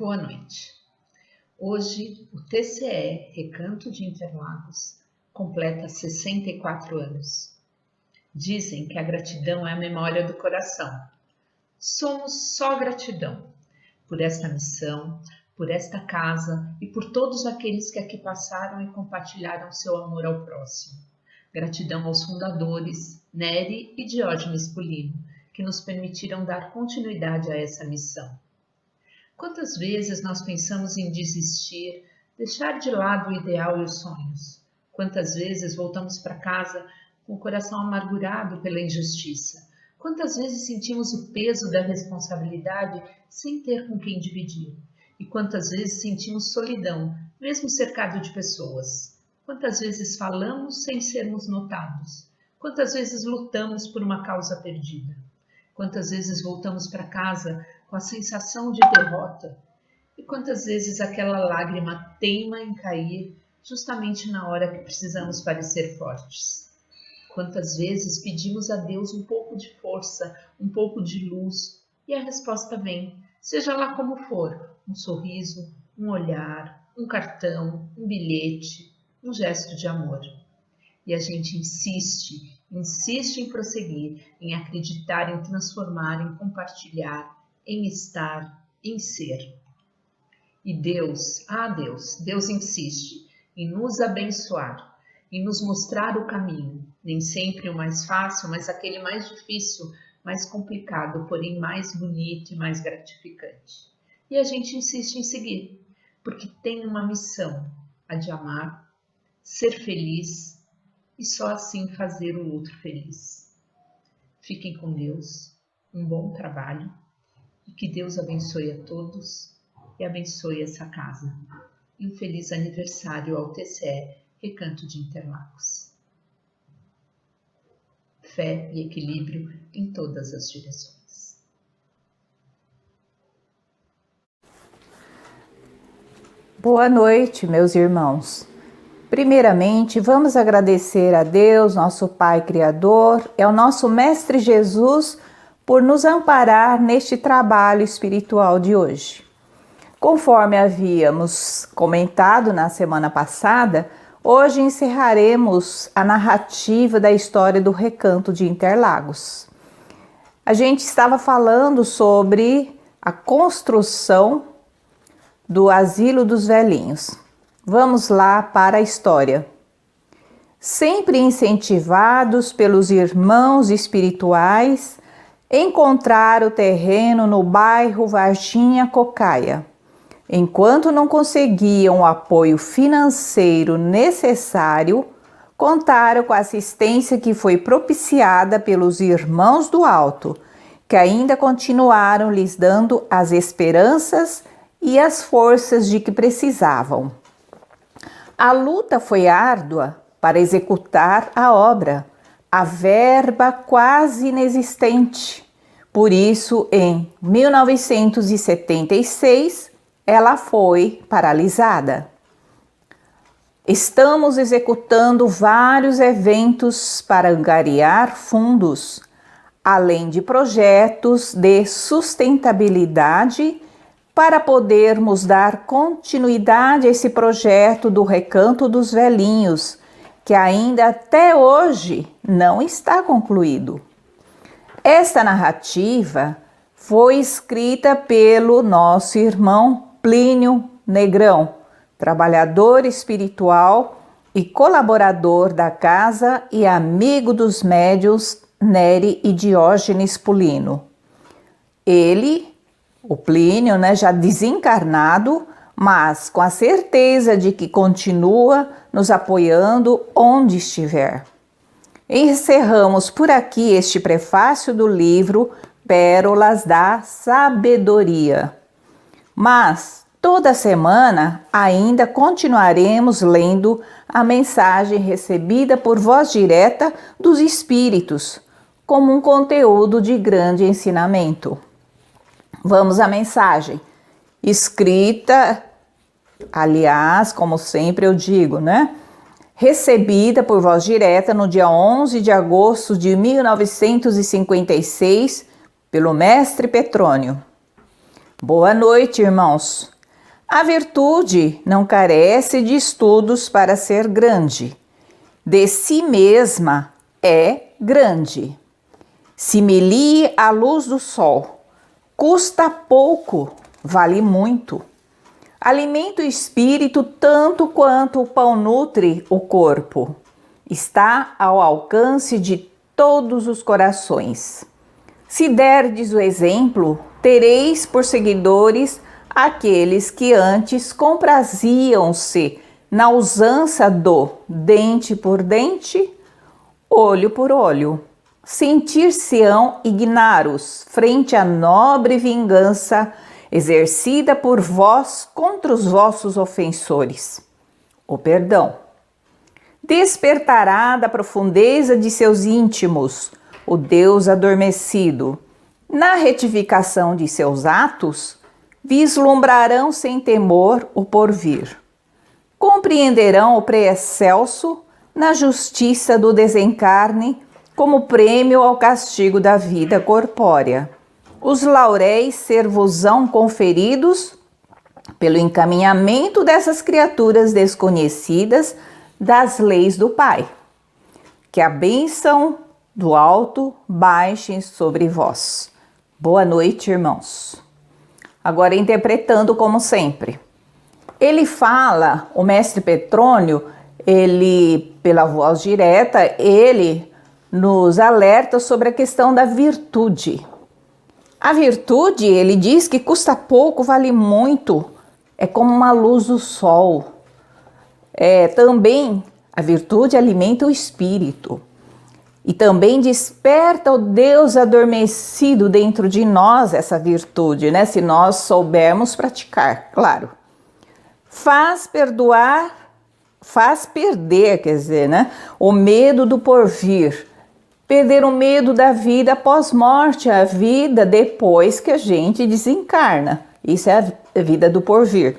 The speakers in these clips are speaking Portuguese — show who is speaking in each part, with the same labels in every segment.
Speaker 1: Boa noite. Hoje, o TCE Recanto de Interlagos completa 64 anos. Dizem que a gratidão é a memória do coração. Somos só gratidão por esta missão, por esta casa e por todos aqueles que aqui passaram e compartilharam seu amor ao próximo. Gratidão aos fundadores, Nery e Diógenes Pulino, que nos permitiram dar continuidade a essa missão. Quantas vezes nós pensamos em desistir, deixar de lado o ideal e os sonhos? Quantas vezes voltamos para casa com o coração amargurado pela injustiça? Quantas vezes sentimos o peso da responsabilidade sem ter com quem dividir? E quantas vezes sentimos solidão, mesmo cercado de pessoas? Quantas vezes falamos sem sermos notados? Quantas vezes lutamos por uma causa perdida? Quantas vezes voltamos para casa com a sensação de derrota? E quantas vezes aquela lágrima teima em cair justamente na hora que precisamos parecer fortes? Quantas vezes pedimos a Deus um pouco de força, um pouco de luz, e a resposta vem, seja lá como for, um sorriso, um olhar, um cartão, um bilhete, um gesto de amor. E a gente insiste em prosseguir, em acreditar, em transformar, em compartilhar, em estar, em ser. E Deus insiste em nos abençoar, em nos mostrar o caminho, nem sempre o mais fácil, mas aquele mais difícil, mais complicado, porém mais bonito e mais gratificante. E a gente insiste em seguir, porque tem uma missão, a de amar, ser feliz e só assim fazer o outro feliz. Fiquem com Deus, um bom trabalho e que Deus abençoe a todos e abençoe essa casa. E um feliz aniversário ao TCE Recanto de Interlagos. Fé e equilíbrio em todas as direções.
Speaker 2: Boa noite, meus irmãos. Primeiramente, vamos agradecer a Deus, nosso Pai Criador, e ao nosso Mestre Jesus por nos amparar neste trabalho espiritual de hoje. Conforme havíamos comentado na semana passada, hoje encerraremos a narrativa da história do Recanto de Interlagos. A gente estava falando sobre a construção do Asilo dos Velhinhos. Vamos lá para a história. Sempre incentivados pelos irmãos espirituais, encontraram o terreno no bairro Varginha Cocaia. Enquanto não conseguiam o apoio financeiro necessário, contaram com a assistência que foi propiciada pelos irmãos do alto, que ainda continuaram lhes dando as esperanças e as forças de que precisavam. A luta foi árdua para executar a obra, a verba quase inexistente. Por isso, em 1976, ela foi paralisada. Estamos executando vários eventos para angariar fundos, além de projetos de sustentabilidade para podermos dar continuidade a esse projeto do Recanto dos Velhinhos, que ainda até hoje não está concluído. Esta narrativa foi escrita pelo nosso irmão Plínio Negrão, trabalhador espiritual e colaborador da casa e amigo dos médiuns Nery e Diógenes Pulino. Ele, o Plínio, já desencarnado, mas com a certeza de que continua nos apoiando onde estiver. Encerramos por aqui este prefácio do livro Pérolas da Sabedoria. Mas toda semana ainda continuaremos lendo a mensagem recebida por voz direta dos Espíritos, como um conteúdo de grande ensinamento. Vamos à mensagem, escrita, aliás, como sempre eu digo, recebida por voz direta no dia 11 de agosto de 1956, pelo Mestre Petrônio. Boa noite, irmãos. A virtude não carece de estudos para ser grande. De si mesma é grande. Similie à luz do sol. Custa pouco, vale muito. Alimenta o espírito tanto quanto o pão nutre o corpo. Está ao alcance de todos os corações. Se derdes o exemplo, tereis por seguidores aqueles que antes compraziam-se na usança do dente por dente, olho por olho. Sentir-se-ão ignaros frente à nobre vingança exercida por vós contra os vossos ofensores. O perdão. Despertará da profundeza de seus íntimos o Deus adormecido. Na retificação de seus atos, vislumbrarão sem temor o porvir. Compreenderão o pré-excelso na justiça do desencarne como prêmio ao castigo da vida corpórea. Os lauréis ser-vos-ão conferidos pelo encaminhamento dessas criaturas desconhecidas das leis do Pai. Que a bênção do alto baixe sobre vós. Boa noite, irmãos. Agora interpretando como sempre. Ele fala, o mestre Petrônio, ele, pela voz direta, ele nos alerta sobre a questão da virtude. A virtude, ele diz que custa pouco, vale muito, é como uma luz do sol. Também a virtude alimenta o espírito e também desperta o Deus adormecido dentro de nós, essa virtude, né? Se nós soubermos praticar, claro. Faz perder, quer dizer, né? O medo do porvir. Perder o medo da vida após morte, a vida depois que a gente desencarna. Isso é a vida do porvir.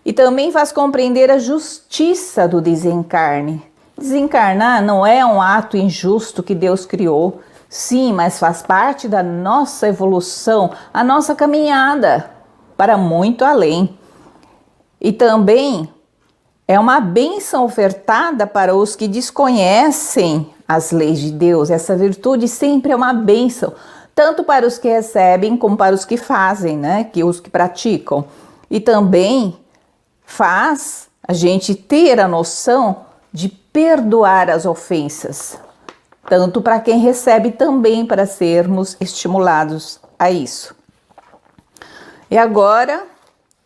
Speaker 2: E também faz compreender a justiça do desencarne. Desencarnar não é um ato injusto que Deus criou. Sim, mas faz parte da nossa evolução, a nossa caminhada para muito além. E também é uma bênção ofertada para os que desconhecem as leis de Deus. Essa virtude sempre é uma bênção, tanto para os que recebem como para os que fazem, né? Que os que praticam. E também faz a gente ter a noção de perdoar as ofensas, tanto para quem recebe também para sermos estimulados a isso. E agora,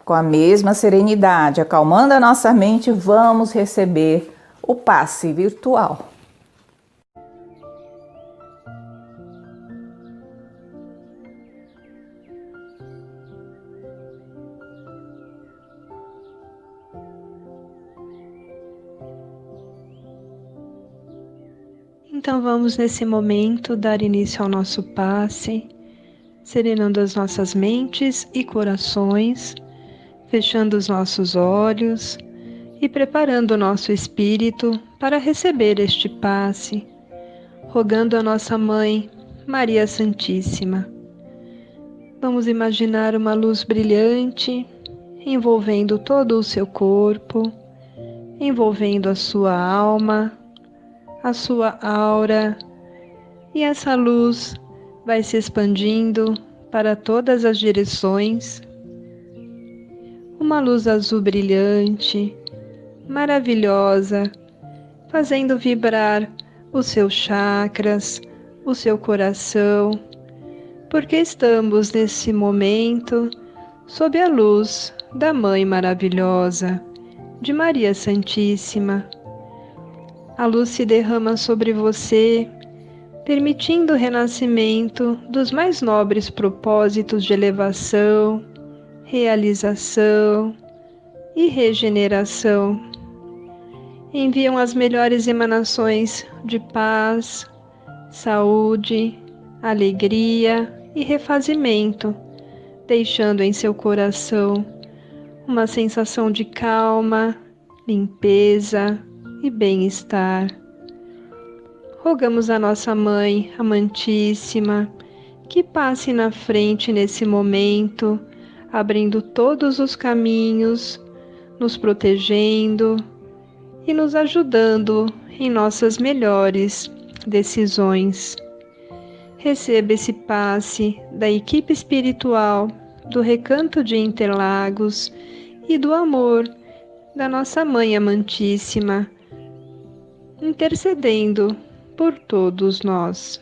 Speaker 2: com a mesma serenidade, acalmando a nossa mente, vamos receber o passe virtual.
Speaker 3: Então vamos nesse momento dar início ao nosso passe, serenando as nossas mentes e corações, fechando os nossos olhos e preparando o nosso espírito para receber este passe, rogando a nossa Mãe, Maria Santíssima. Vamos imaginar uma luz brilhante, envolvendo todo o seu corpo, envolvendo a sua alma, a sua aura, e essa luz vai se expandindo para todas as direções. Uma luz azul brilhante, maravilhosa, fazendo vibrar os seus chakras, o seu coração, porque estamos nesse momento sob a luz da Mãe maravilhosa, de Maria Santíssima. A luz se derrama sobre você, permitindo o renascimento dos mais nobres propósitos de elevação, realização e regeneração. Enviam as melhores emanações de paz, saúde, alegria e refazimento, deixando em seu coração uma sensação de calma, limpeza e bem-estar. Rogamos a nossa Mãe amantíssima que passe na frente nesse momento, abrindo todos os caminhos, nos protegendo e nos ajudando em nossas melhores decisões. Receba esse passe da equipe espiritual do Recanto de Interlagos e do amor da nossa Mãe Amantíssima, intercedendo por todos nós.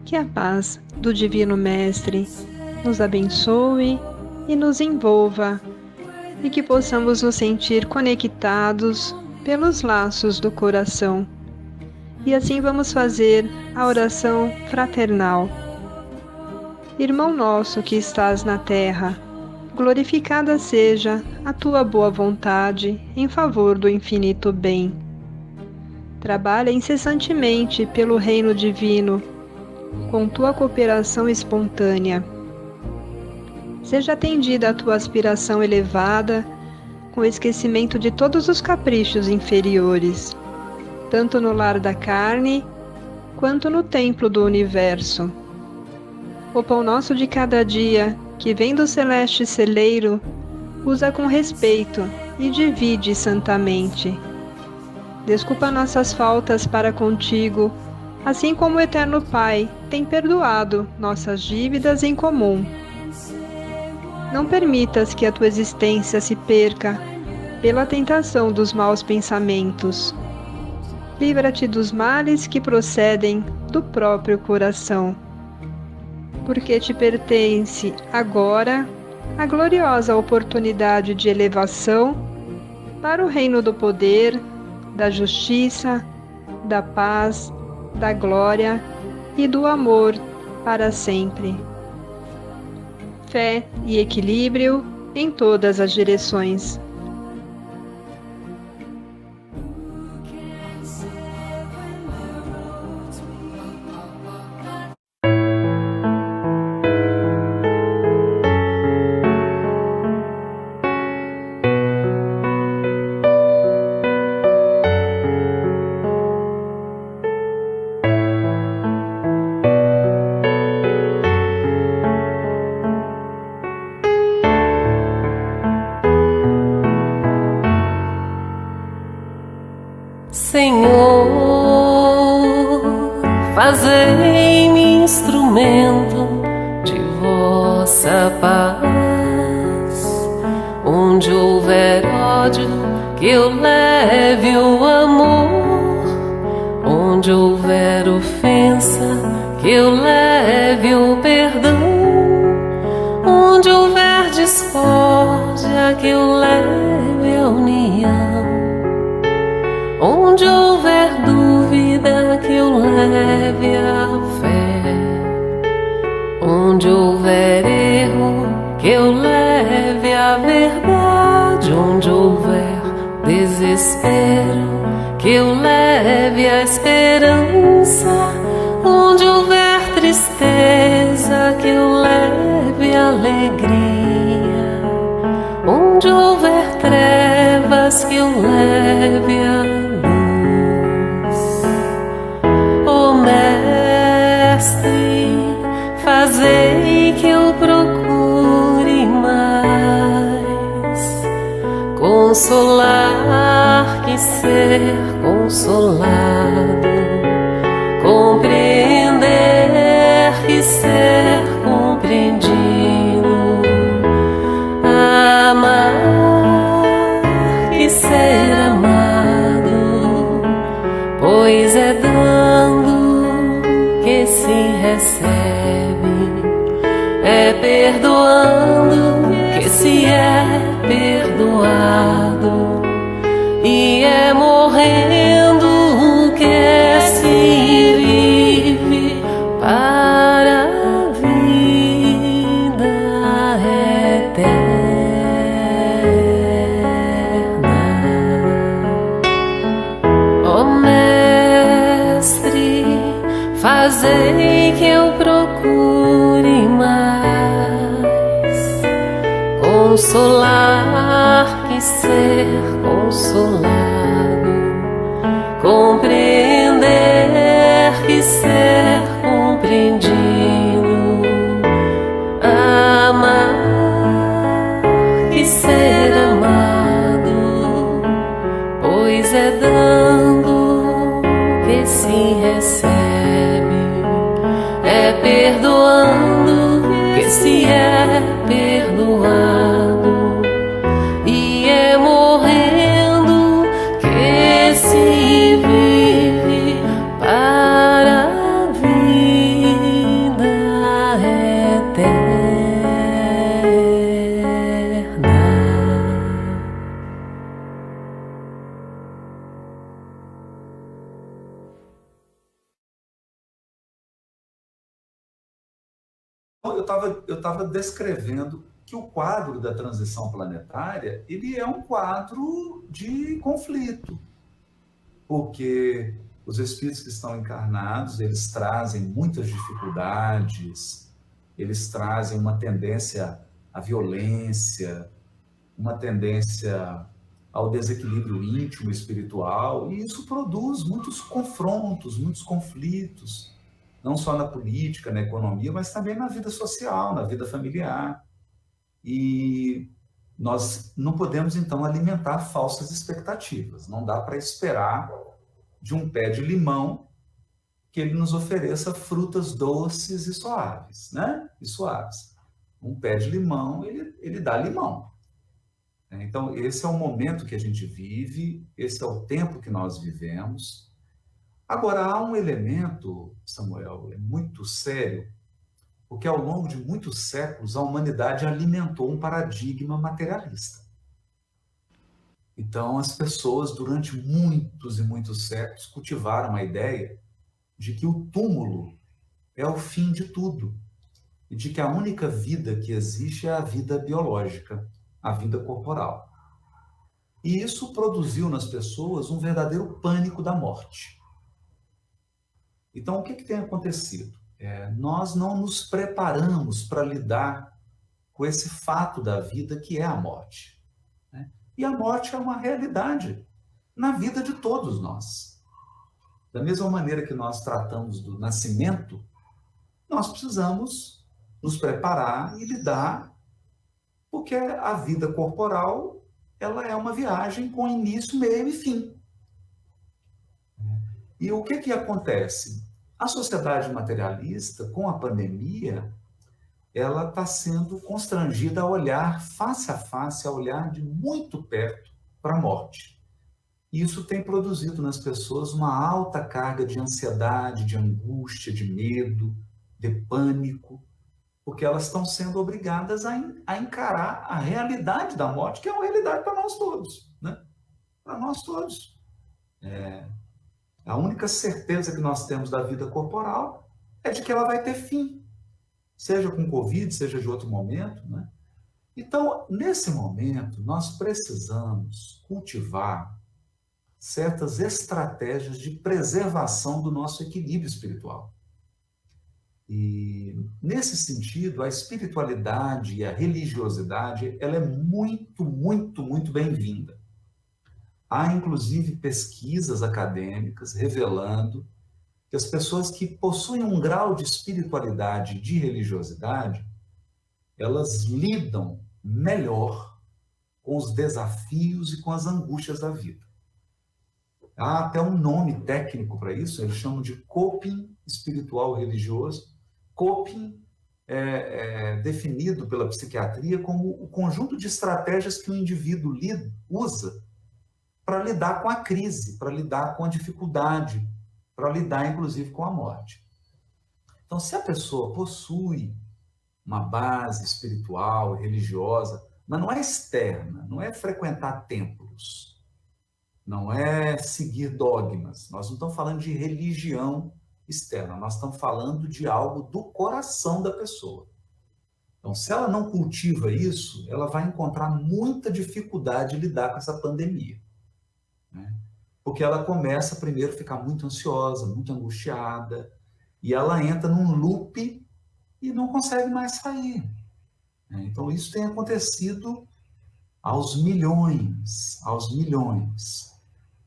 Speaker 3: Que a paz do Divino Mestre nos abençoe e nos envolva, e que possamos nos sentir conectados pelos laços do coração. E assim vamos fazer a oração fraternal. Irmão nosso que estás na terra, glorificada seja a tua boa vontade em favor do infinito bem. Trabalha incessantemente pelo reino divino, com tua cooperação espontânea. Seja atendida a tua aspiração elevada, com o esquecimento de todos os caprichos inferiores, tanto no lar da carne, quanto no templo do universo. O pão nosso de cada dia, que vem do celeste celeiro, usa com respeito e divide santamente. Desculpa nossas faltas para contigo, assim como o Eterno Pai tem perdoado nossas dívidas em comum. Não permitas que a tua existência se perca pela tentação dos maus pensamentos. Livra-te dos males que procedem do próprio coração, porque te pertence agora a gloriosa oportunidade de elevação para o reino do poder, da justiça, da paz, da glória e do amor para sempre. Fé e equilíbrio em todas as direções.
Speaker 4: Senhor, fazei-me instrumento de vossa paz. Onde houver ódio, que eu leve o amor. Onde houver ofensa, que eu leve o perdão. Onde houver discórdia, que eu leve a união. Onde houver dúvida, que eu leve a fé. Onde houver erro, que eu leve a verdade. Onde houver desespero, que eu leve a esperança. Onde houver tristeza, que eu leve a alegria. Onde houver trevas, que eu leve a Mestre, fazei que eu procure mais consolar que ser consolado, compreender que ser compreendido, amar que ser amado, pois é dando que se recebe, é perdoando que se é perdoado, e é morrendo que se Fazei que eu procure mais consolar que ser consolado, compreender que ser compreendido, amar que ser amado, pois é dando que se recebe, é perdoando que se é perdoado, e é morrendo que se vive para a vida eterna.
Speaker 5: Eu estava descrevendo que o quadro da transição planetária, ele é um quadro de conflito, porque os espíritos que estão encarnados, eles trazem muitas dificuldades, eles trazem uma tendência à violência, uma tendência ao desequilíbrio íntimo e espiritual, e isso produz muitos confrontos, muitos conflitos, não só na política, na economia, mas também na vida social, na vida familiar. E nós não podemos, então, alimentar falsas expectativas. Não dá para esperar de um pé de limão que ele nos ofereça frutas doces e suaves, né? E suaves. Um pé de limão, ele dá limão. Então, esse é o momento que a gente vive, esse é o tempo que nós vivemos. Agora, há um elemento, Samuel, é muito sério, porque ao longo de muitos séculos a humanidade alimentou um paradigma materialista. Então, as pessoas, durante muitos e muitos séculos, cultivaram a ideia de que o túmulo é o fim de tudo, e de que a única vida que existe é a vida biológica, a vida corporal. E isso produziu nas pessoas um verdadeiro pânico da morte. Então, o que tem acontecido? Nós não nos preparamos para lidar com esse fato da vida que é a morte, né? E a morte é uma realidade na vida de todos nós. Da mesma maneira que nós tratamos do nascimento, nós precisamos nos preparar e lidar, porque a vida corporal, ela é uma viagem com início, meio e fim. E o que acontece? A sociedade materialista, com a pandemia, ela está sendo constrangida a olhar face a face, a olhar de muito perto para a morte. E isso tem produzido nas pessoas uma alta carga de ansiedade, de angústia, de medo, de pânico, porque elas estão sendo obrigadas a encarar a realidade da morte, que é uma realidade para nós todos, né? Para nós todos. A única certeza que nós temos da vida corporal é de que ela vai ter fim, seja com Covid, seja de outro momento, né? Então, nesse momento, nós precisamos cultivar certas estratégias de preservação do nosso equilíbrio espiritual. E, nesse sentido, a espiritualidade e a religiosidade, ela é muito, muito, muito bem-vinda. Há, inclusive, pesquisas acadêmicas revelando que as pessoas que possuem um grau de espiritualidade e de religiosidade, elas lidam melhor com os desafios e com as angústias da vida. Há até um nome técnico para isso, eles chamam de coping espiritual religioso. Coping é definido pela psiquiatria como o conjunto de estratégias que o indivíduo usa para lidar com a crise, para lidar com a dificuldade, para lidar, inclusive, com a morte. Então, se a pessoa possui uma base espiritual, religiosa, mas não é externa, não é frequentar templos, não é seguir dogmas, nós não estamos falando de religião externa, nós estamos falando de algo do coração da pessoa. Então, se ela não cultiva isso, ela vai encontrar muita dificuldade de lidar com essa pandemia, né? Porque ela começa primeiro a ficar muito ansiosa, muito angustiada, e ela entra num loop e não consegue mais sair. Então, isso tem acontecido aos milhões.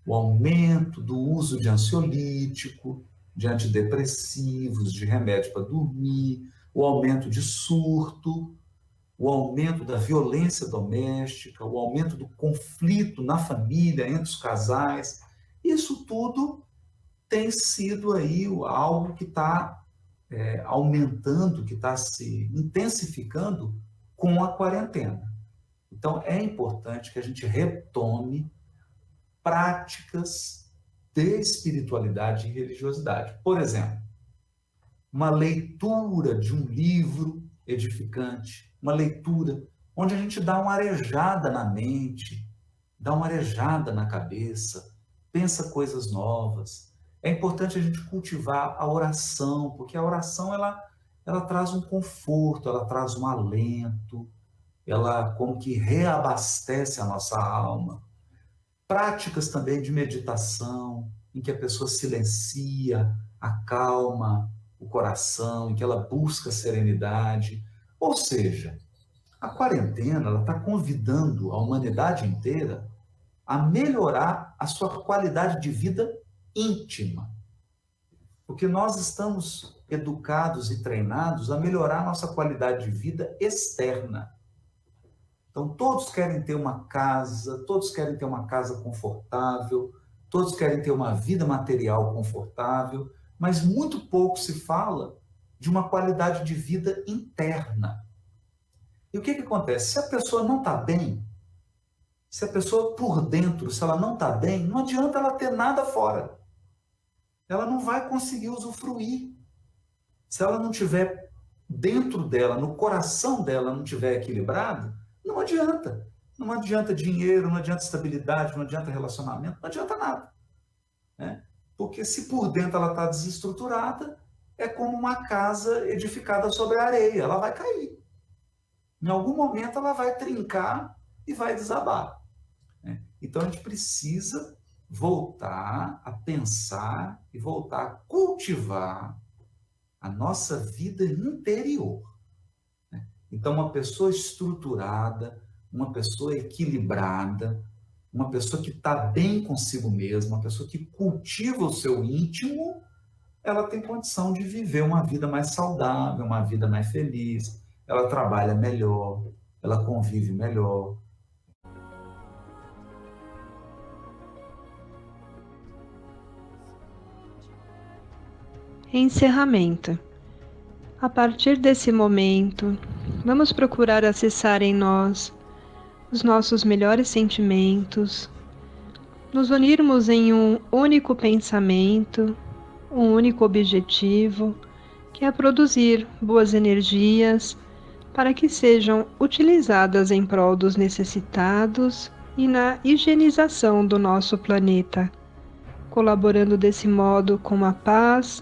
Speaker 5: O aumento do uso de ansiolítico, de antidepressivos, de remédio para dormir, o aumento de surto, o aumento da violência doméstica, o aumento do conflito na família, entre os casais. Isso tudo tem sido aí algo que está aumentando, que está se intensificando com a quarentena. Então, é importante que a gente retome práticas de espiritualidade e religiosidade. Por exemplo, uma leitura de um livro edificante, uma leitura onde a gente dá uma arejada na mente, dá uma arejada na cabeça, pensa coisas novas. É importante a gente cultivar a oração, porque a oração ela traz um conforto, ela traz um alento, ela como que reabastece a nossa alma. Práticas também de meditação, em que a pessoa silencia, acalma o coração, em que ela busca serenidade. Ou seja, a quarentena está convidando a humanidade inteira a melhorar a sua qualidade de vida íntima. Porque nós estamos educados e treinados a melhorar a nossa qualidade de vida externa. Então, todos querem ter uma casa, todos querem ter uma casa confortável, todos querem ter uma vida material confortável, mas muito pouco se fala de uma qualidade de vida interna. E o que acontece? Se a pessoa não está bem, se a pessoa por dentro, se ela não está bem, não adianta ela ter nada fora. Ela não vai conseguir usufruir. Se ela não tiver dentro dela, no coração dela, não tiver equilibrado, não adianta. Não adianta dinheiro, não adianta estabilidade, não adianta relacionamento, não adianta nada. Porque se por dentro ela está desestruturada, é como uma casa edificada sobre a areia, ela vai cair. Em algum momento ela vai trincar e vai desabar. Então a gente precisa voltar a pensar e voltar a cultivar a nossa vida interior. Então, uma pessoa estruturada, uma pessoa equilibrada, uma pessoa que está bem consigo mesma, uma pessoa que cultiva o seu íntimo, ela tem condição de viver uma vida mais saudável, uma vida mais feliz, ela trabalha melhor, ela convive melhor.
Speaker 3: Encerramento. A partir desse momento, vamos procurar acessar em nós os nossos melhores sentimentos, nos unirmos em um único pensamento, um único objetivo, que é produzir boas energias para que sejam utilizadas em prol dos necessitados e na higienização do nosso planeta, colaborando desse modo com a paz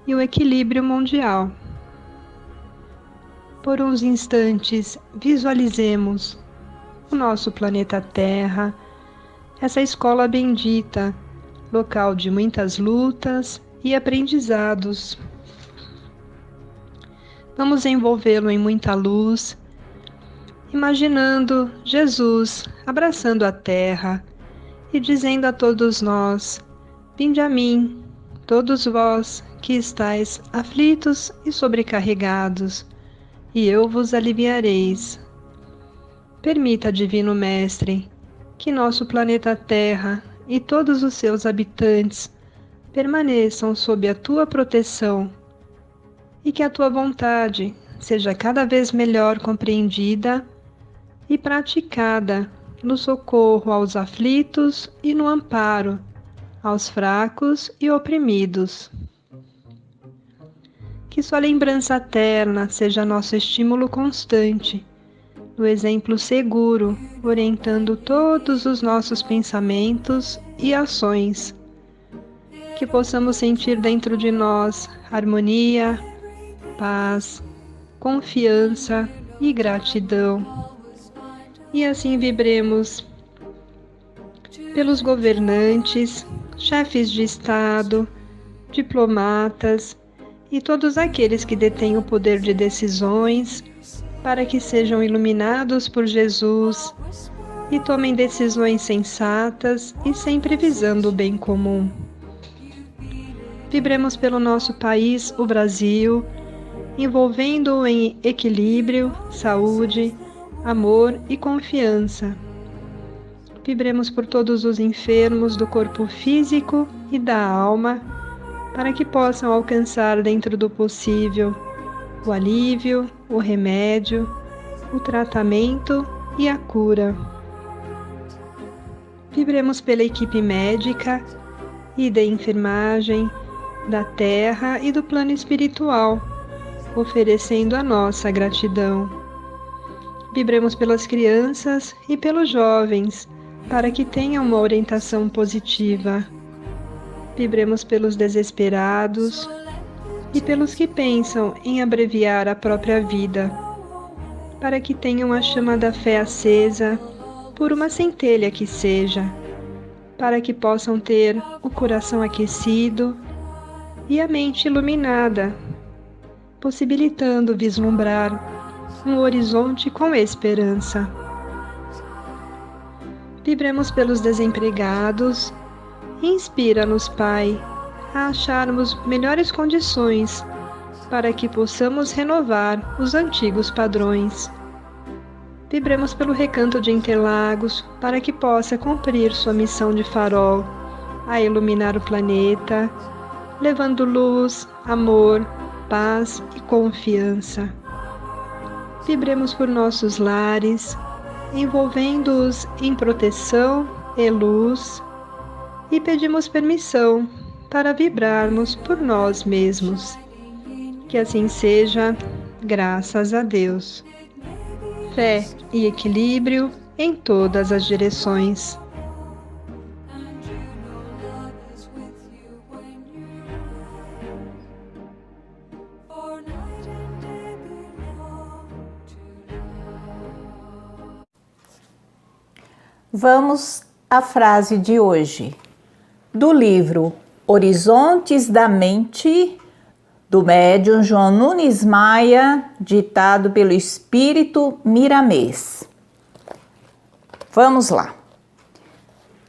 Speaker 3: e o equilíbrio mundial. Por uns instantes, visualizemos o nosso planeta Terra, essa escola bendita, local de muitas lutas e aprendizados. Vamos envolvê-lo em muita luz, imaginando Jesus abraçando a Terra e dizendo a todos nós: vinde a mim, todos vós que estáis aflitos e sobrecarregados, e eu vos aliviareis. Permita, Divino Mestre, que nosso planeta Terra e todos os seus habitantes permaneçam sob a tua proteção e que a tua vontade seja cada vez melhor compreendida e praticada no socorro aos aflitos e no amparo aos fracos e oprimidos. Que sua lembrança eterna seja nosso estímulo constante, no exemplo seguro, orientando todos os nossos pensamentos e ações. Que possamos sentir dentro de nós harmonia, paz, confiança e gratidão. E assim vibremos pelos governantes, chefes de Estado, diplomatas e todos aqueles que detêm o poder de decisões, para que sejam iluminados por Jesus e tomem decisões sensatas e sempre visando o bem comum. Vibremos pelo nosso país, o Brasil, envolvendo-o em equilíbrio, saúde, amor e confiança. Vibremos por todos os enfermos do corpo físico e da alma, para que possam alcançar dentro do possível o alívio, o remédio, o tratamento e a cura. Vibremos pela equipe médica e da enfermagem, da terra e do plano espiritual, oferecendo a nossa gratidão. Vibremos pelas crianças e pelos jovens, para que tenham uma orientação positiva. Vibremos pelos desesperados e pelos que pensam em abreviar a própria vida, para que tenham a chama da fé acesa, por uma centelha que seja, para que possam ter o coração aquecido e a mente iluminada, possibilitando vislumbrar um horizonte com esperança. Vibremos pelos desempregados e inspira-nos, Pai, a acharmos melhores condições para que possamos renovar os antigos padrões. Vibremos pelo Recanto de Interlagos para que possa cumprir sua missão de farol, a iluminar o planeta, levando luz, amor, paz e confiança. Vibremos por nossos lares, envolvendo-os em proteção e luz, e pedimos permissão para vibrarmos por nós mesmos. Que assim seja, graças a Deus. Fé e equilíbrio em todas as direções.
Speaker 2: Vamos à frase de hoje, do livro Horizontes da Mente, do médium João Nunes Maia, ditado pelo Espírito Miramês. Vamos lá.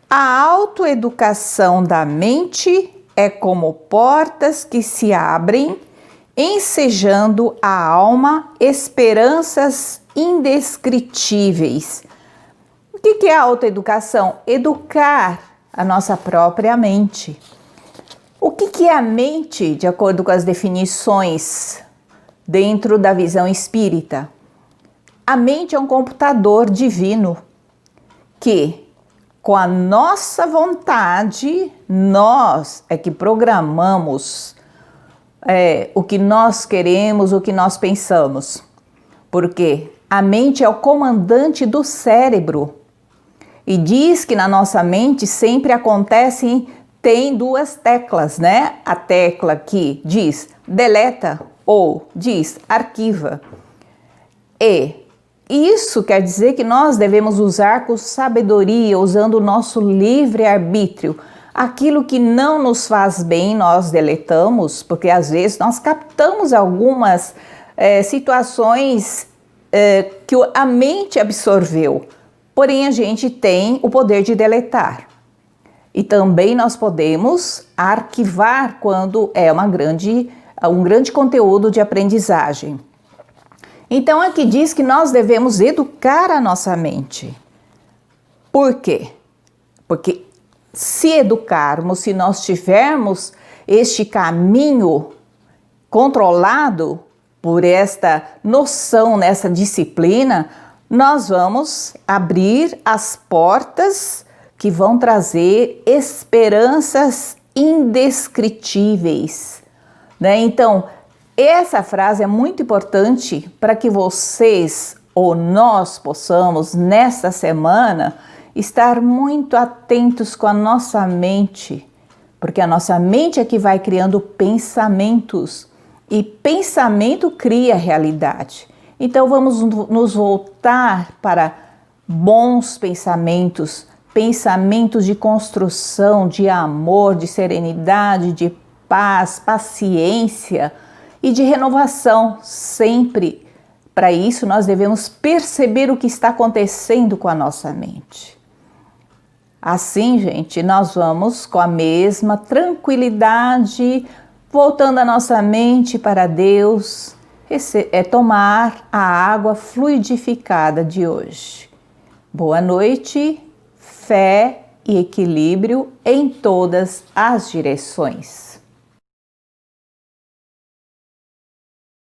Speaker 2: A autoeducação da mente é como portas que se abrem, ensejando a alma esperanças indescritíveis. O que é a autoeducação? Educar a nossa própria mente. O que é a mente, de acordo com as definições dentro da visão espírita? A mente é um computador divino que, com a nossa vontade, nós é que programamos o que nós queremos, o que nós pensamos. Porque a mente é o comandante do cérebro. E diz que na nossa mente sempre tem duas teclas, né? A tecla que diz deleta ou diz arquiva. E isso quer dizer que nós devemos usar com sabedoria, usando o nosso livre-arbítrio. Aquilo que não nos faz bem, nós deletamos, porque às vezes nós captamos algumas situações que a mente absorveu. Porém, a gente tem o poder de deletar. E também nós podemos arquivar quando é um grande conteúdo de aprendizagem. Então, aqui diz que nós devemos educar a nossa mente. Por quê? Porque se educarmos, se nós tivermos este caminho controlado por esta noção, nessa disciplina, nós vamos abrir as portas que vão trazer esperanças indescritíveis, né? Então, essa frase é muito importante para que vocês ou nós possamos, nesta semana, estar muito atentos com a nossa mente, porque a nossa mente é que vai criando pensamentos e pensamento cria realidade. Então vamos nos voltar para bons pensamentos, pensamentos de construção, de amor, de serenidade, de paz, paciência, e de renovação. Sempre para isso nós devemos perceber o que está acontecendo com a nossa mente. Assim, gente, nós vamos com a mesma tranquilidade, voltando a nossa mente para Deus, tomar a água fluidificada de hoje. Boa noite, fé e equilíbrio em todas as direções.